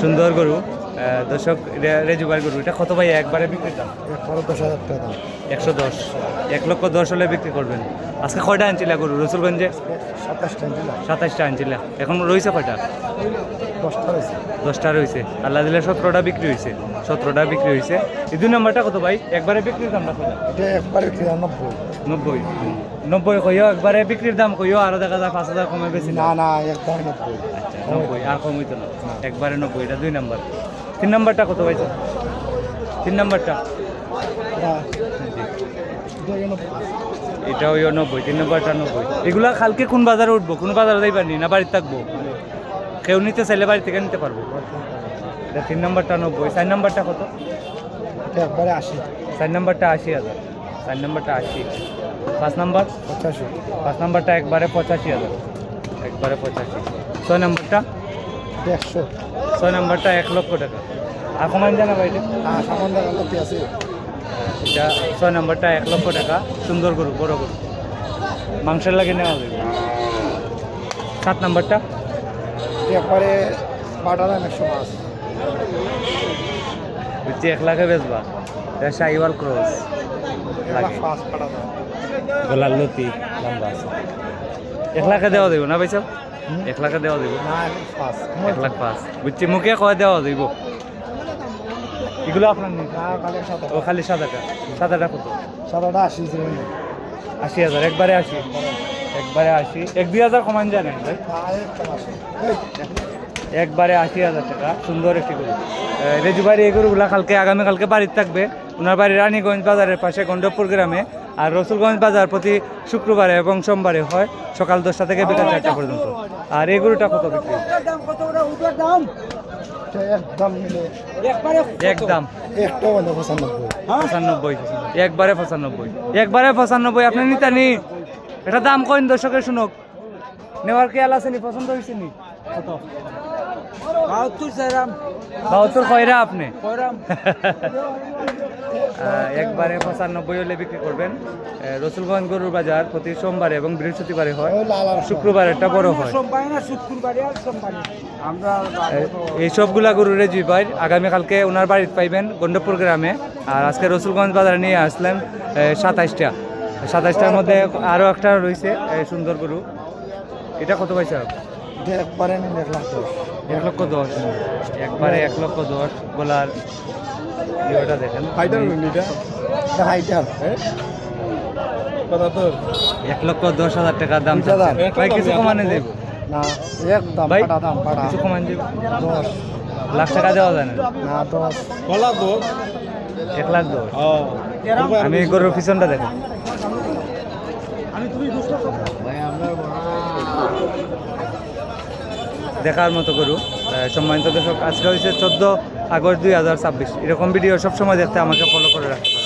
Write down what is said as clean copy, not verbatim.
সুন্দর গরু দর্শক রেজুবার গরু এটা কত ভাই একবারে বিক্রি দাম? 10,000 টাকা দাম। 110, 1,10,00,000 হলে বিক্রি করবেন। আজকে কয়টা আনছিলা গরু রসুলগঞ্জে? 27টা দিলাম। 27টা আনছিলা, এখন রয়েছে কয়টা? 10টা হয়েছে। 10টা রয়েছে, আল্লাহ দিলে 17টা বিক্রি হয়েছে। 17টা বিক্রি হয়েছে। এই 2 নম্বরটা কত ভাই একবারে বিক্রির দামটা কত? এটা একবারে 90। 90, 90 কইও একবারে বিক্রির দাম কইও, আরো দেখা যায় 5,000 কমে বেশি না না একদম 90। আচ্ছা 90 আর কম হইতো না, একবারে 90। এটা 2 নম্বর। 3 নম্বরটা কত ভাই? 3 নম্বরটা এটা ওই 90, 3 নম্বরটা 90। এগুলা কালকে কোন বাজারে উঠবো? কোন বাজারে যাইবার নি না বাড়িতে থাকবো? কেউ নিতে চাইলে বাড়ি থেকে নিতে পারবো। এটা 3 নম্বরটা 90। 4 নম্বরটা কত? এটা একবারে 80। 4 নম্বরটা 80,000। 4 নম্বরটা 80। 5 নম্বর 85। 5 নম্বরটা একবারে 85,000, একবারে 85। 6 নম্বরটা 100। 6 নম্বরটা 1,00,000 টাকা। আর কমান জানা ভাই এটা? হ্যাঁ সামান টাকা কত আছে? এটা 6 নম্বরটা 1,00,000 টাকা। সুন্দর গরু, বড় গরু, মাংসের লাগে নেওয়া যাবে। 7 নম্বরটা এটা একবারে বাটা দাম 105। বুঝছি 1,00,000-এ বেচবা। এটা শাহিওয়াল ক্রস লাগে, 105 বাটা দাম। গলার লতি লম্বা আছে। 1,00,000-এ দেওয়া দেবো না ভাই সাহেব? 1,00,000-এ দেওয়া দেবো। না 105। 1,05,000 বুঝছি, মুখে কয় দেওয়া দেবো। এগুলো আপনার নেই? না কালে 7। ও খালি সাদাটা। সাদাটা কত? সাদাটা 80 ছিল। 80,000, একবারে 80। একবারে 80, 1-2,000 কমান জানেন ভাই? একবারে 80,000 টাকা। সুন্দর একটি গরু। রেজু বাড়ি এই গরুগুলা আগামীকালকে বাড়িতে থাকবে। ওনার বাড়ি রানীগঞ্জ বাজারের পাশে গণ্ডবপুর গ্রামে। আর রসুলগঞ্জ বাজার প্রতি শুক্রবারে এবং সোমবারে হয়, সকাল 10টা থেকে বিকাল 4টা পর্যন্ত। আর এই গরুটা কত বিক্রি? একদম মিলে একদম একটা মানে 95। 95, একবারে 95, একবারে 95। আপনি নিতা নি? এটা দাম কইন দর্শকের শুনুক। নেওয়ার খেয়াল আছে নি? পছন্দ হয়েছে নি? কত? 72 কয়রা আপনি? একবারে 95 হলে বিক্রি করবেন। রসুলগঞ্জ গরুর বাজার প্রতি সোমবারে এবং বৃহস্পতিবারে হয়, শুক্রবার একটা বড় হয়। এই সবগুলা গরু রেজি ভাই আগামীকালকে ওনার বাড়িতে পাইবেন গণ্ডবপুর গ্রামে। আর আজকে রসুলগঞ্জ বাজারে নিয়ে আসলাম 27টা। 27টার মধ্যে আরও একটা রয়েছে সুন্দর গরু। এটা কত পয়সা? এটা একবারে নিলে 1,10,000। 1,10,000, একবারে 1,10,000 বলার ইয়েটা দেখেন। হাইটার এটা হাইটার কত তোর? 1,10,000 টাকা দাম। ভাই কিছু কমানে দেব না? একদম ভাই বাটা দাম বাটা। কিছু কমান দেব। 10 লাখ টাকা দেওয়া যায় না? না 10 কলা তো 1,10,000। ও আমি গরুর পিছনটা দেখেন। দেখার মতো গরু। সম্মানিত দর্শক, আজকে হয়েছে 14 আগস্ট 2026। এরকম ভিডিও সবসময় দেখতে আমাকে ফলো করে রাখতে।